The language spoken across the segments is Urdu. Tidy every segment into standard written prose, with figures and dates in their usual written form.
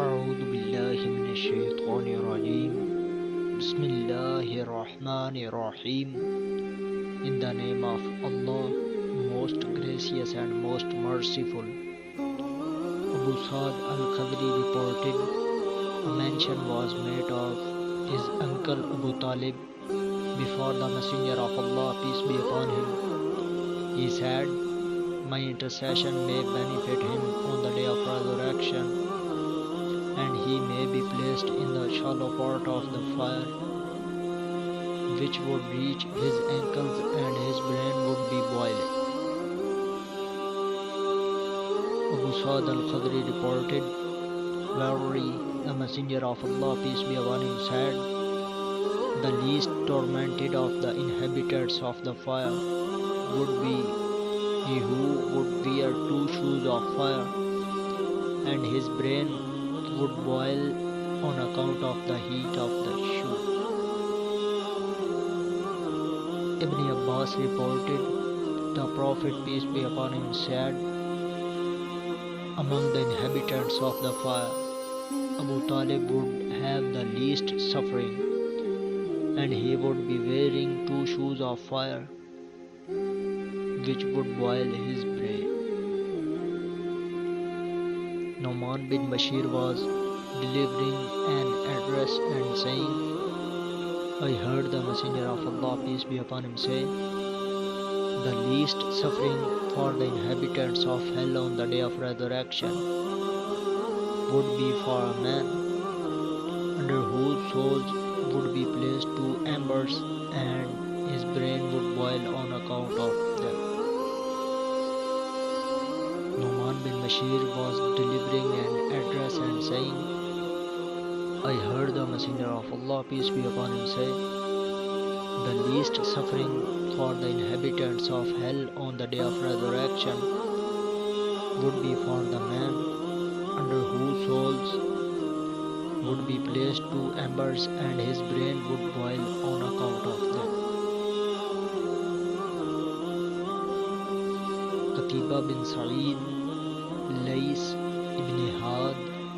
اعوذ باللہ من الشیطان الرجیم بسم اللہ الرحمن الرحیم In the name of Allah, most gracious and most merciful. Abu Sa'd al-Khudri reported, a mention was made of his uncle Abu Talib before the Messenger of Allah, peace be upon him. He said, my intercession may benefit him on the day of resurrection, and he may be placed in the shallow part of the fire, which would reach his ankles and his brain would be boiling. Abu Sa'd al-Khudri reported, verily the Messenger of Allah, peace be upon him, said, the least tormented of the inhabitants of the fire would be he who would wear 2 shoes of fire, and his brain would boil on account of the heat of the shoe. Ibn Abbas reported, the Prophet, peace be upon him, said, among the inhabitants of the fire, Abu Talib would have the least suffering, and he would be wearing 2 shoes of fire, which would boil his brain. Nu'man bin Bashir was delivering an address and saying, I heard the Messenger of Allah, peace be upon him, say, the least suffering for the inhabitants of hell on the day of resurrection would be for a man under whose souls would be placed 2 embers and his brain would boil on account of them. Nu'man bin Bashir was delivering an address and saying, I heard the Messenger of Allah, peace be upon him, say, the least suffering for the inhabitants of hell on the day of resurrection would be for the man under whose souls would be placed 2 embers and his brain would boil on account of them. Qutayba bin Sa'id, Lays ibn Had,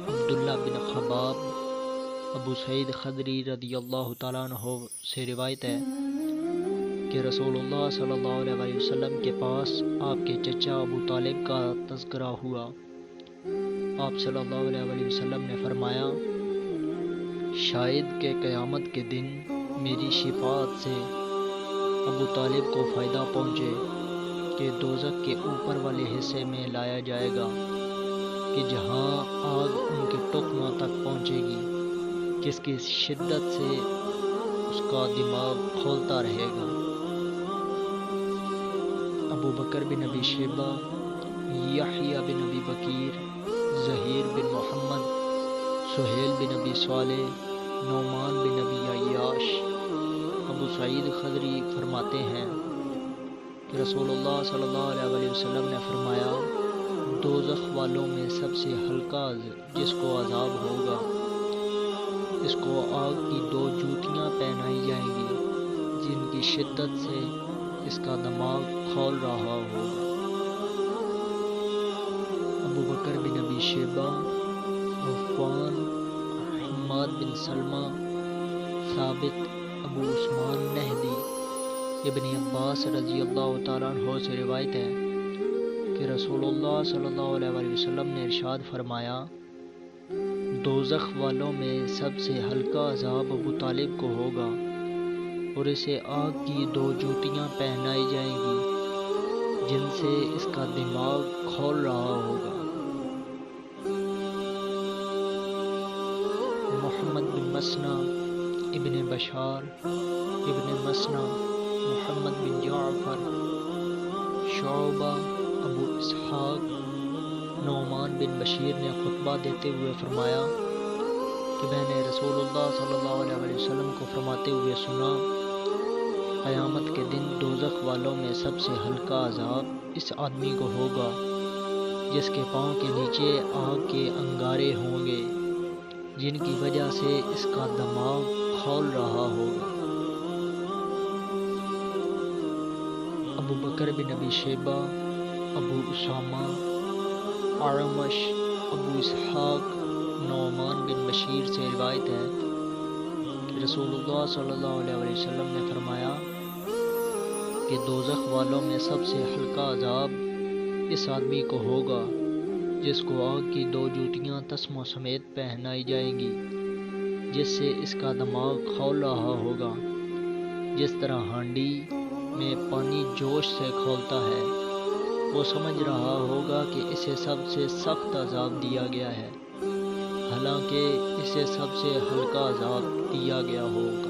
Abdullah bin Khabab, ابو سعید خدری رضی اللہ تعالیٰ عنہ سے روایت ہے کہ رسول اللہ صلی اللہ علیہ وسلم کے پاس آپ کے چچا ابو طالب کا تذکرہ ہوا. آپ صلی اللہ علیہ وسلم نے فرمایا, شاید کہ قیامت کے دن میری شفاعت سے ابو طالب کو فائدہ پہنچے کہ دوزخ کے اوپر والے حصے میں لایا جائے گا کہ جہاں آگ ان کے ٹخنوں تک پہنچے گی, جس کی شدت سے اس کا دماغ کھولتا رہے گا. ابو بکر بن ابی شیبہ, یحییٰ بن ابی بکیر, زہیر بن محمد, سہیل بن ابی صالح, نعمان بن ابی عیاش. ابو سعید خدری فرماتے ہیں کہ رسول اللہ صلی اللہ علیہ وسلم نے فرمایا, دوزخ والوں میں سب سے ہلکا جس کو عذاب ہوگا, اس کو آگ کی 2 جوتیاں پہنائی جائیں گی جن کی شدت سے اس کا دماغ کھول رہا ہوگا. ابو بکر بن ابی شیبہ, عفان, حماد بن سلمہ, ثابت, ابو عثمان نہدی. ابن عباس رضی اللہ تعالیٰ عنہ سے روایت ہے کہ رسول اللہ صلی اللہ علیہ وسلم نے ارشاد فرمایا, دوزخ والوں میں سب سے ہلکا عذاب ابو طالب کو ہوگا اور اسے آگ کی 2 جوتیاں پہنائی جائیں گی جن سے اس کا دماغ کھول رہا ہوگا. محمد بن مسنہ, ابن بشار, ابن مسنہ, محمد بن جعفر, شعبہ, ابو اسحاق, نعمان بن بشیر نے خطبہ دیتے ہوئے فرمایا کہ میں نے رسول اللہ صلی اللہ علیہ وسلم کو فرماتے ہوئے سنا, قیامت کے دن دوزخ والوں میں سب سے ہلکا عذاب اس آدمی کو ہوگا جس کے پاؤں کے نیچے آگ کے انگارے ہوں گے جن کی وجہ سے اس کا دماغ کھول رہا ہوگا. ابو بکر بن ابی شیبہ, ابو اسامہ, اعمش, ابو اسحاق نعمان بن بشیر سے روایت ہے کہ رسول اللہ صلی اللہ علیہ وسلم نے فرمایا کہ دوزخ والوں میں سب سے ہلکا عذاب اس آدمی کو ہوگا جس کو آگ کی 2 جوتیاں تسموں سمیت پہنائی جائیں گی، جس سے اس کا دماغ کھول رہا ہوگا، جس طرح ہانڈی میں پانی جوش سے کھولتا ہے۔ وہ سمجھ رہا ہوگا کہ اسے سب سے سخت عذاب دیا گیا ہے، حالانکہ اسے سب سے ہلکا عذاب دیا گیا ہوگا۔